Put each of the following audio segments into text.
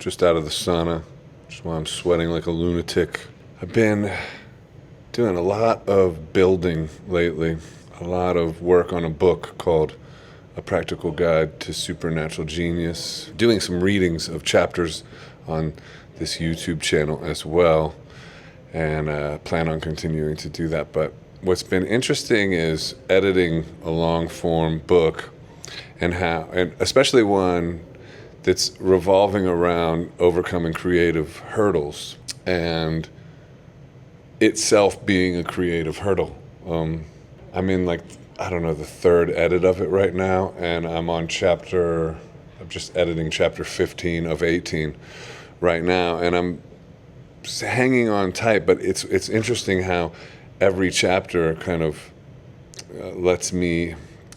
just out of the sauna, just while I'm sweating like a lunatic. I've been doing a lot of building lately, a lot of work on a book called A Practical Guide to Supernatural Genius, doing some readings of chapters on this YouTube channel as well, and plan on continuing to do that. But what's been interesting is editing a long-form book, and especially one that's revolving around overcoming creative hurdles and itself being a creative hurdle. I'm in the third edit of it right now, and I'm just editing chapter 15 of 18 right now, and I'm hanging on tight, but it's interesting how every chapter kind of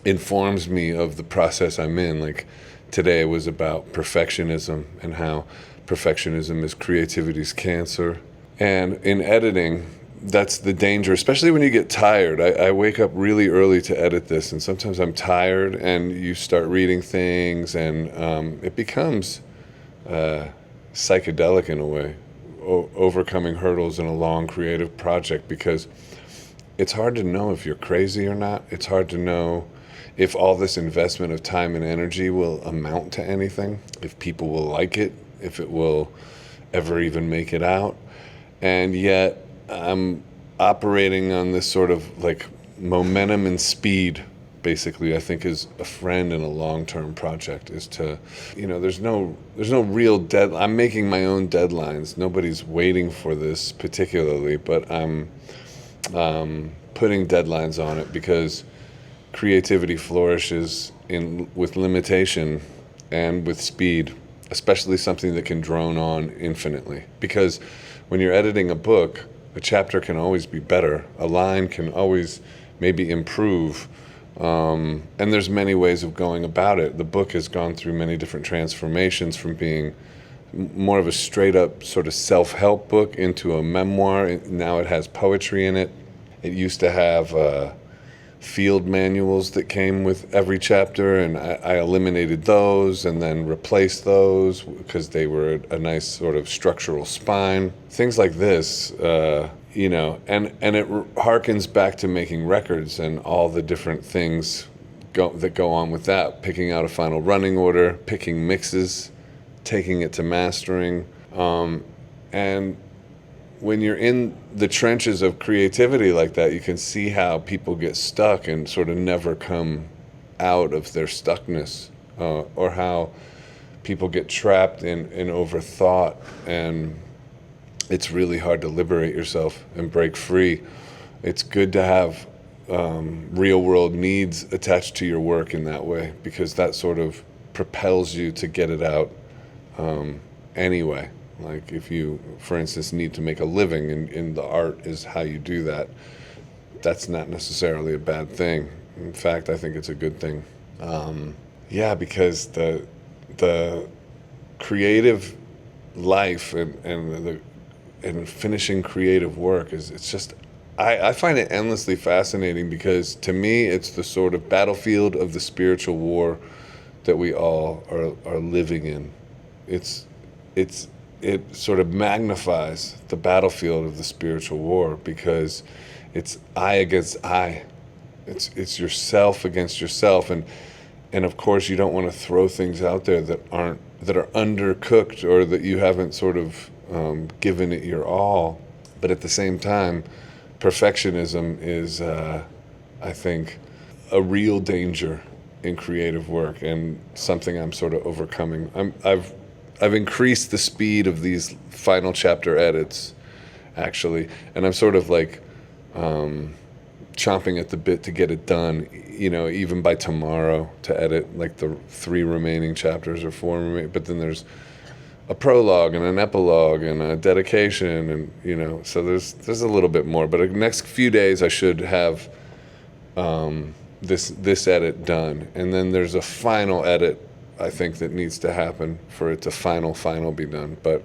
informs me of the process I'm in. Like today was about perfectionism and how perfectionism is creativity's cancer. And in editing, that's the danger, especially when you get tired. I wake up really early to edit this, and sometimes I'm tired, and you start reading things, and it becomes psychedelic in a way, overcoming hurdles in a long creative project, because it's hard to know if you're crazy or not. It's hard to know if all this investment of time and energy will amount to anything, if people will like it, if it will ever even make it out. And yet I'm operating on this sort of like momentum and speed, basically, I think is a friend in a long-term project, is to, there's no real deadline. I'm making my own deadlines. Nobody's waiting for this particularly, but I'm putting deadlines on it because creativity flourishes with limitation and with speed, especially something that can drone on infinitely. Because when you're editing a book, a chapter can always be better. A line can always maybe improve. And there's many ways of going about it. The book has gone through many different transformations, from being more of a straight up sort of self-help book into a memoir. Now it has poetry in it. It used to have field manuals that came with every chapter, and I eliminated those and then replaced those because they were a nice sort of structural spine. Things like this, and it harkens back to making records and all the different things that go on with that, picking out a final running order, picking mixes, taking it to mastering, and when you're in the trenches of creativity like that, you can see how people get stuck and sort of never come out of their stuckness, or how people get trapped in overthought, and it's really hard to liberate yourself and break free. It's good to have real world needs attached to your work in that way, because that sort of propels you to get it out anyway. Like if you, for instance, need to make a living and the art is how you do that, that's not necessarily a bad thing. In fact, I think it's a good thing. Because the creative life and finishing creative work it's just, I find it endlessly fascinating, because to me it's the sort of battlefield of the spiritual war that we all are living in. It sort of magnifies the battlefield of the spiritual war, because it's I against I. It's yourself against yourself, and of course you don't want to throw things out there that are undercooked, or that you haven't sort of given it your all. But at the same time, perfectionism is, I think, a real danger in creative work, and something I'm sort of overcoming. I've increased the speed of these final chapter edits, actually, and I'm sort of like chomping at the bit to get it done, even by tomorrow, to edit like the 3 remaining chapters or 4 remaining. But then there's a prologue and an epilogue and a dedication, and so there's a little bit more. But the next few days I should have this edit done, and then there's a final edit I think that needs to happen for it to final be done. But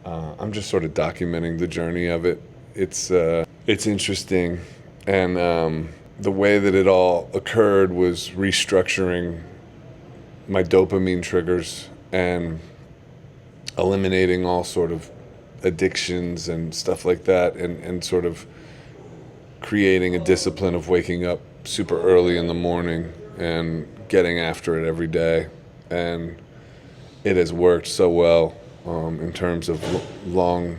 I'm just sort of documenting the journey of it. It's interesting, and the way that it all occurred was restructuring my dopamine triggers and eliminating all sort of addictions and stuff like that, and sort of creating a discipline of waking up super early in the morning and getting after it every day. And it has worked so well in terms of long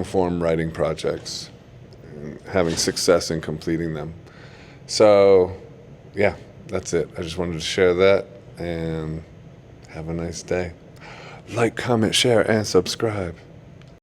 form writing projects, and having success in completing them. So yeah, that's it. I just wanted to share that, and have a nice day. Like, comment, share, and subscribe.